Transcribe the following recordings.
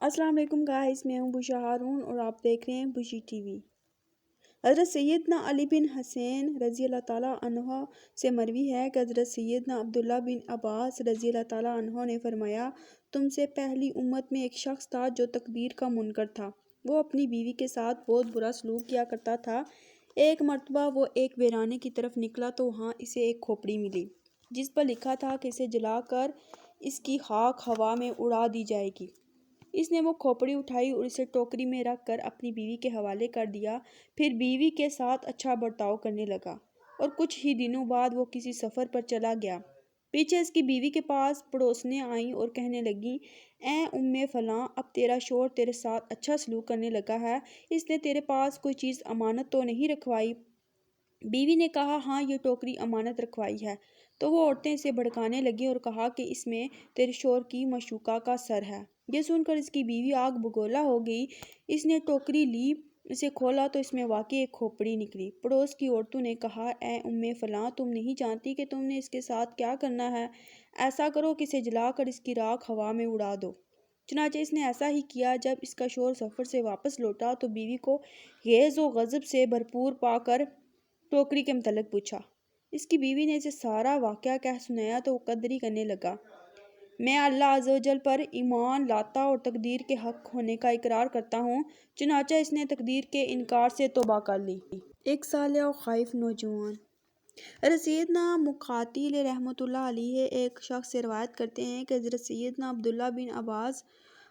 अस्सलाम वालेकुम गाइस, मैं हूं बुशा हारून और आप देख रहे हैं बुशी टीवी। हज़रत सैयदना अली बिन हसैन रज़ी अल्लाह ताला अन्हो से मरवी है कि हज़रत सैयदना अब्दुल्ला बिन अब्बास रज़ी अल्लाह ताला अन्हो ने फरमाया, तुमसे पहली उम्मत में एक शख्स था जो तकदीर का मुनकर था। वो अपनी बीवी के साथ बहुत बुरा सलूक किया करता था। एक मर्तबा वो एक वीराने की तरफ निकला तो वहाँ इसे एक खोपड़ी मिली जिस पर लिखा था कि इसे जलाकर इसकी खाक हवा में उड़ा दी जाएगी। इसने वो खोपड़ी उठाई और इसे टोकरी में रख कर अपनी बीवी के हवाले कर दिया। फिर बीवी के साथ अच्छा बर्ताव करने लगा और कुछ ही दिनों बाद वो किसी सफ़र पर चला गया। पीछे इसकी बीवी के पास पड़ोसने आईं और कहने लगी, ए उम्मे फलां, अब तेरा शोहर तेरे साथ अच्छा सलूक करने लगा है, इसने तेरे पास कोई चीज़ अमानत तो नहीं रखवाई? बीवी ने कहा, हाँ, ये टोकरी अमानत रखवाई है। तो वो औरतें इसे भड़काने लगीं और कहा कि इसमें तेरे शोहर की मशूका का सर है। ये सुनकर इसकी बीवी आग बगोला हो गई। इसने टोकरी ली, इसे खोला तो इसमें वाकई एक खोपड़ी निकली। पड़ोस की औरतों ने कहा, ए उम्मे फलां, तुम नहीं जानती कि तुमने इसके साथ क्या करना है? ऐसा करो कि इसे जलाकर इसकी राख हवा में उड़ा दो। चुनांचे इसने ऐसा ही किया। जब इसका शोहर सफ़र से वापस लौटा तो बीवी को गेज़ व गज़ब से भरपूर पाकर टोकरी के मतलब पूछा। इसकी बीवी ने इसे सारा वाक़या कह सुनाया तो वो कदरी करने लगा, मैं अल्लाह अज़्ज़वजल पर ईमान लाता और तकदीर के हक़ होने का इकरार करता हूँ। चुनांचे इसने तकदीर के इनकार से तौबा कर ली। एक सालिया और ख़ाइफ नौजवान। हज़रत सैयदना मुक़ातिल रहमतुल्लाह अलैहि एक शख्स से रवायत करते हैं कि हज़रत सैयदना अब्दुल्ला बिन अब्बास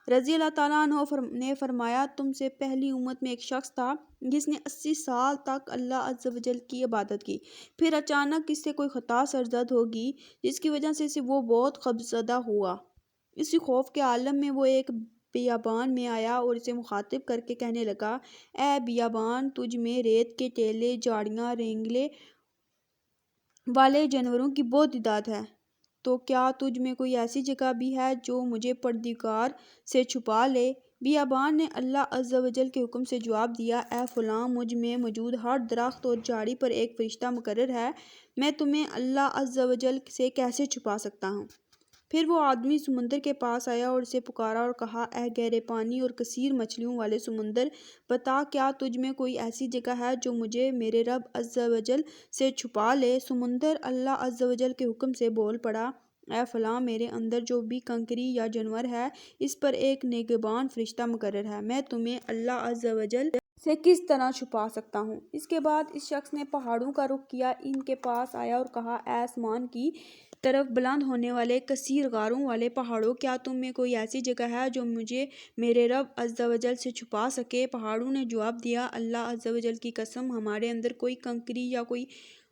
रज़ी अल्लाह ताला अन्हु ने फरमाया, तुमसे पहली उम्मत में एक शख्स था जिसने 80 साल तक अल्लाह अज़्ज़ व जल की इबादत की। फिर अचानक इससे कोई ख़ता सरज़द होगी जिसकी वजह से वो बहुत खौफज़दा हुआ। इसी खौफ के आलम में वो एक बियाबान में आया और इसे मुखातिब करके कहने लगा, ए बियाबान, तुझ में रेत के टेले, झाड़ियाँ, रेंगले वाले जानवरों की बहुत तादाद है, तो क्या तुझ में कोई ऐसी जगह भी है जो मुझे परदिगार से छुपा ले? बियाबान ने अल्लाह अज़्ज़ व जल के हुक्म से जवाब दिया, ए फलां, मुझ में मौजूद हर दरख्त और झाड़ी पर एक फरिश्ता मुकर्रर है, मैं तुम्हें अल्लाह अज़्ज़ व जल से कैसे छुपा सकता हूँ? फिर वो आदमी समुंदर के पास आया और इसे पुकारा और कहा, ए गहरे पानी और कसीर मछलियों वाले समुंदर, बता, क्या तुझ में कोई ऐसी जगह है जो मुझे मेरे रब अज़्ज़ व जल से छुपा ले? समुंदर अल्लाह अज़्ज़ व जल के हुक्म से बोल पड़ा, ए फलां, मेरे अंदर जो भी कंकरी या जानवर है, इस पर एक निगहबान फरिश्ता मुकर्रर है, मैं तुम्हें अल्लाह अज़्ज़ व जल से किस तरह छुपा सकता हूँ? इसके बाद इस शख्स ने पहाड़ों का रुख किया, इनके पास आया और कहा, ए आसमान की तरफ बुलंद होने वाले कसीर गारों वाले पहाड़ों, क्या तुम में कोई ऐसी जगह है जो मुझे मेरे रब अज़्ज़ व जल से छुपा सके? पहाड़ों ने जवाब दिया, अल्लाह अज़्ज़ व जल की कसम, हमारे अंदर कोई कंकरी या कोई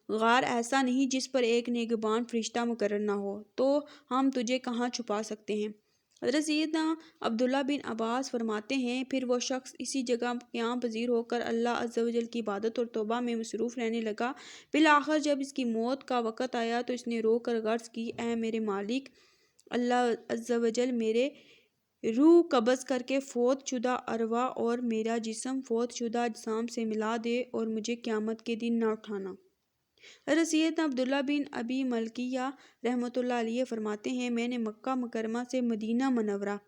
गार ऐसा नहीं जिस पर एक निगहबान फरिश्ता मुकर्रर ना हो, तो हम तुझे कहाँ छुपा सकते हैं? हज़रत सैयदना अब्दुल्ला बिन अब्बास फरमाते हैं, फिर वो शख्स इसी जगह क़याम पज़ीर होकर अल्लाह अज़्ज़ व जल की इबादत और तौबा में मसरूफ़ रहने लगा। बिलाखिर जब इसकी मौत का वक़्त आया तो इसने रो कर गर्ज़ की, ए मेरे मालिक अल्लाह अज़्ज़ व जल, मेरे रूह कब्ज़ करके फ़ौत शुदा अरवा और मेरा जिस्म फ़ौत शुदा अजसाम से मिला दे और मुझे क़यामत के दिन न उठाना। हज़रत सैयदना अब्दुल्ला बिन अबी मलकिया रहमतुल्लाह अलैहि फरमाते हैं, मैंने मक्का मुकर्रमा से मदीना मुनव्वरा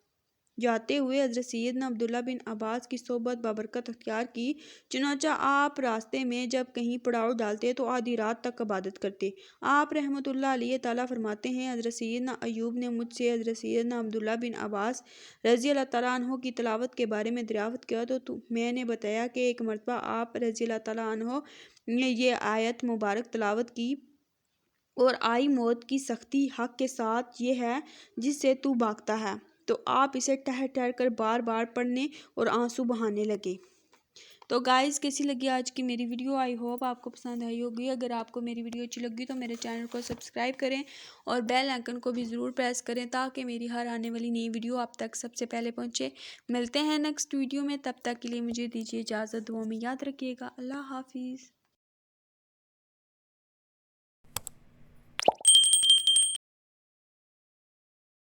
जाते हुए हज़रत सैयदना अब्दुल्ला बिन अब्बास की सोबत बाबरकत अख्तियार की। चुनांचे आप रास्ते में जब कहीं पड़ाव डालते तो आधी रात तक इबादत करते। आप रहमतुल्लाह अलैहि ताला फरमाते हैं, हज़रत सैयदना अय्यूब ने मुझसे हज़रत सैयदना अब्दुल्ला बिन अब्बास रज़ी अल्लाह ताला अन्हो की तिलावत के बारे में दरियाफ़त किया तो मैंने बताया कि एक मरतबा आप रज़ी अल्लाह ताला अन्हो ने ये आयत मुबारक तिलावत की, और आई मौत की सख्ती हक़ के साथ ये है जिससे तू भागता है, तो आप इसे ठहर ठहर कर बार बार पढ़ने और आंसू बहाने लगे। तो गाइज़, कैसी लगी आज की मेरी वीडियो? आई होप आपको पसंद आई होगी। अगर आपको मेरी वीडियो अच्छी लगी तो मेरे चैनल को सब्सक्राइब करें और बेल आइकन को भी ज़रूर प्रेस करें ताकि मेरी हर आने वाली नई वीडियो आप तक सबसे पहले पहुँचे। मिलते हैं नेक्स्ट वीडियो में, तब तक के लिए मुझे दीजिए इजाज़त। दुआ में याद रखिएगा। अल्लाह हाफिज़।